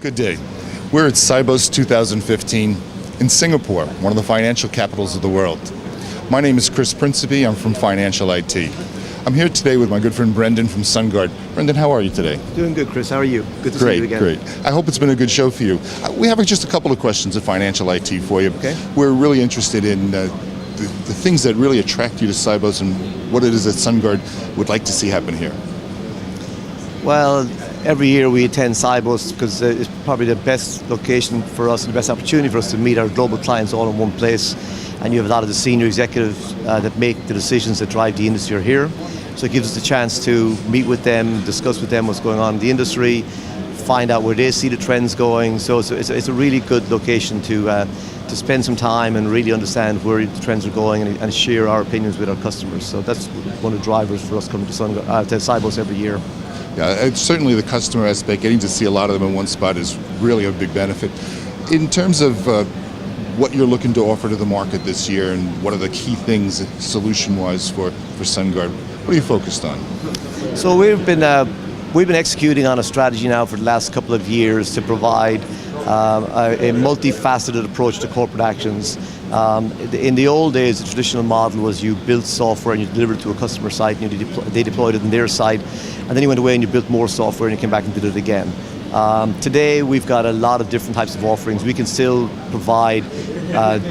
Good day. We're at Sibos 2015 in Singapore, one of the financial capitals of the world. My name is Chris Principe. I'm from Financial IT. I'm here today with my good friend Brendan from SunGard. Brendan, how are you today? Doing good, Chris. How are you? Good to see you again. Great. I hope it's been a good show for you. We have just a couple of questions at Financial IT for you. Okay. We're really interested in the things that really attract you to Sibos and what it is that SunGard would like to see happen here. Well, every year we attend Sibos because it's probably the best location for us and the best opportunity for us to meet our global clients all in one place. And you have a lot of the senior executives that make the decisions that drive the industry are here. So it gives us the chance to meet with them, discuss with them what's going on in the industry, find out where they see the trends going. So it's a really good location to spend some time and really understand where the trends are going and share our opinions with our customers. So that's one of the drivers for us coming to Sibos every year. Yeah, certainly the customer aspect, getting to see a lot of them in one spot is really a big benefit. In terms of what you're looking to offer to the market this year and what are the key things solution-wise for SunGard, what are you focused on? So we've been executing on a strategy now for the last couple of years to provide a multifaceted approach to corporate actions. In the old days, the traditional model was you built software and you delivered it to a customer site and they deployed it on their site, and then you went away and you built more software and you came back and did it again. Today, we've got a lot of different types of offerings. We can still provide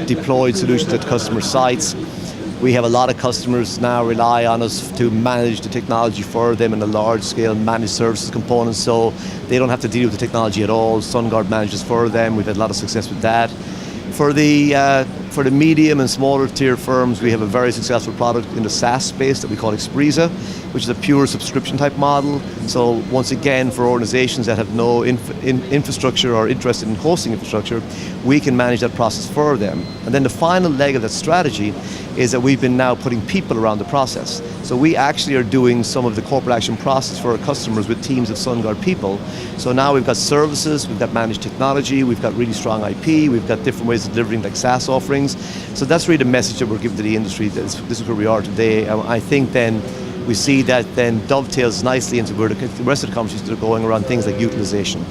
deployed solutions at customer sites. We have a lot of customers now rely on us to manage the technology for them in a large-scale managed services component, so they don't have to deal with the technology at all. SunGard manages for them. We've had a lot of success with that. For the medium and smaller tier firms, we have a very successful product in the SaaS space that we call Expresa, which is a pure subscription type model. So once again, for organizations that have no infrastructure or interested in hosting infrastructure, we can manage that process for them. And then the final leg of that strategy is that we've been now putting people around the process. So we actually are doing some of the corporate action process for our customers with teams of SunGard people. So now we've got services, we've got managed technology, we've got really strong IP, we've got different ways of delivering like SaaS offerings. So that's really the message that we're giving to the industry. This is where we are today. I think then we see that then dovetails nicely into where the rest of the conversations are going around things like utilization.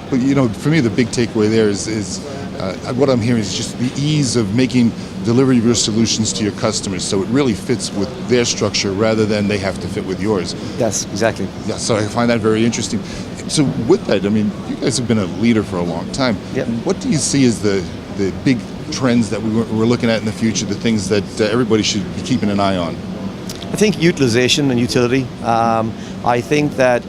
But for me, the big takeaway there is what I'm hearing is just the ease of making delivery of your solutions to your customers, so it really fits with their structure rather than they have to fit with yours. Yes, exactly. Yeah, so I find that very interesting. So with that, I mean, you guys have been a leader for a long time. Yep. What do you see as the big trends that we're looking at in the future, the things that everybody should be keeping an eye on? I think utilization and utility. I think that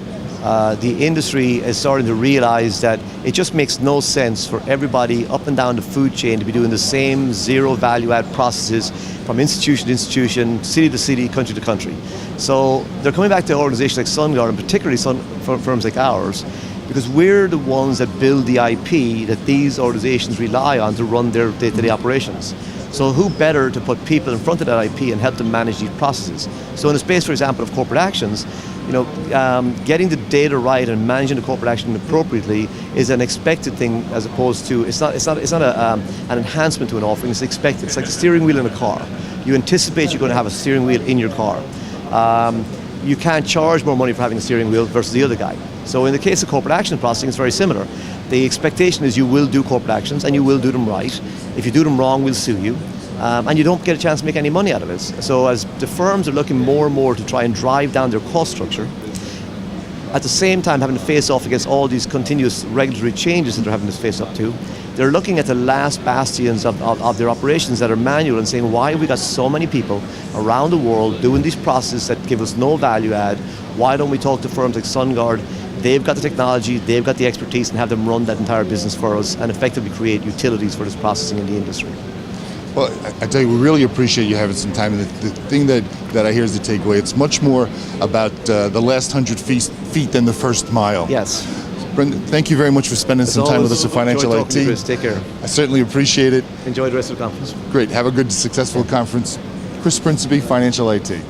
the industry is starting to realize that it just makes no sense for everybody up and down the food chain to be doing the same zero value add processes from institution to institution, city to city, country to country. So they're coming back to organizations like SunGard, and particularly firms like ours, because we're the ones that build the IP that these organizations rely on to run their day-to-day operations. So who better to put people in front of that IP and help them manage these processes? So in the space, for example, of corporate actions, getting the data right and managing the corporate action appropriately is an expected thing, as opposed to it's not an enhancement to an offering. It's expected. It's like the steering wheel in a car. You anticipate you're going to have a steering wheel in your car. You can't charge more money for having a steering wheel versus the other guy. So in the case of corporate action processing, it's very similar. The expectation is you will do corporate actions and you will do them right. If you do them wrong, we'll sue you. And you don't get a chance to make any money out of it. So as the firms are looking more and more to try and drive down their cost structure, at the same time having to face off against all these continuous regulatory changes that they're having to face up to, they're looking at the last bastions of their operations that are manual and saying, why have we got so many people around the world doing these processes that give us no value add? Why don't we talk to firms like SunGard? They've got the technology, they've got the expertise, and have them run that entire business for us and effectively create utilities for this processing in the industry. Well, I tell you, we really appreciate you having some time. And the thing that I hear is the takeaway. It's much more about the last 100 feet than the first mile. Yes. Brendan, thank you very much for spending some time with us at Financial IT. Chris. Take care. I certainly appreciate it. Enjoy the rest of the conference. Great. Have a good, successful conference. Chris Principe, Financial IT.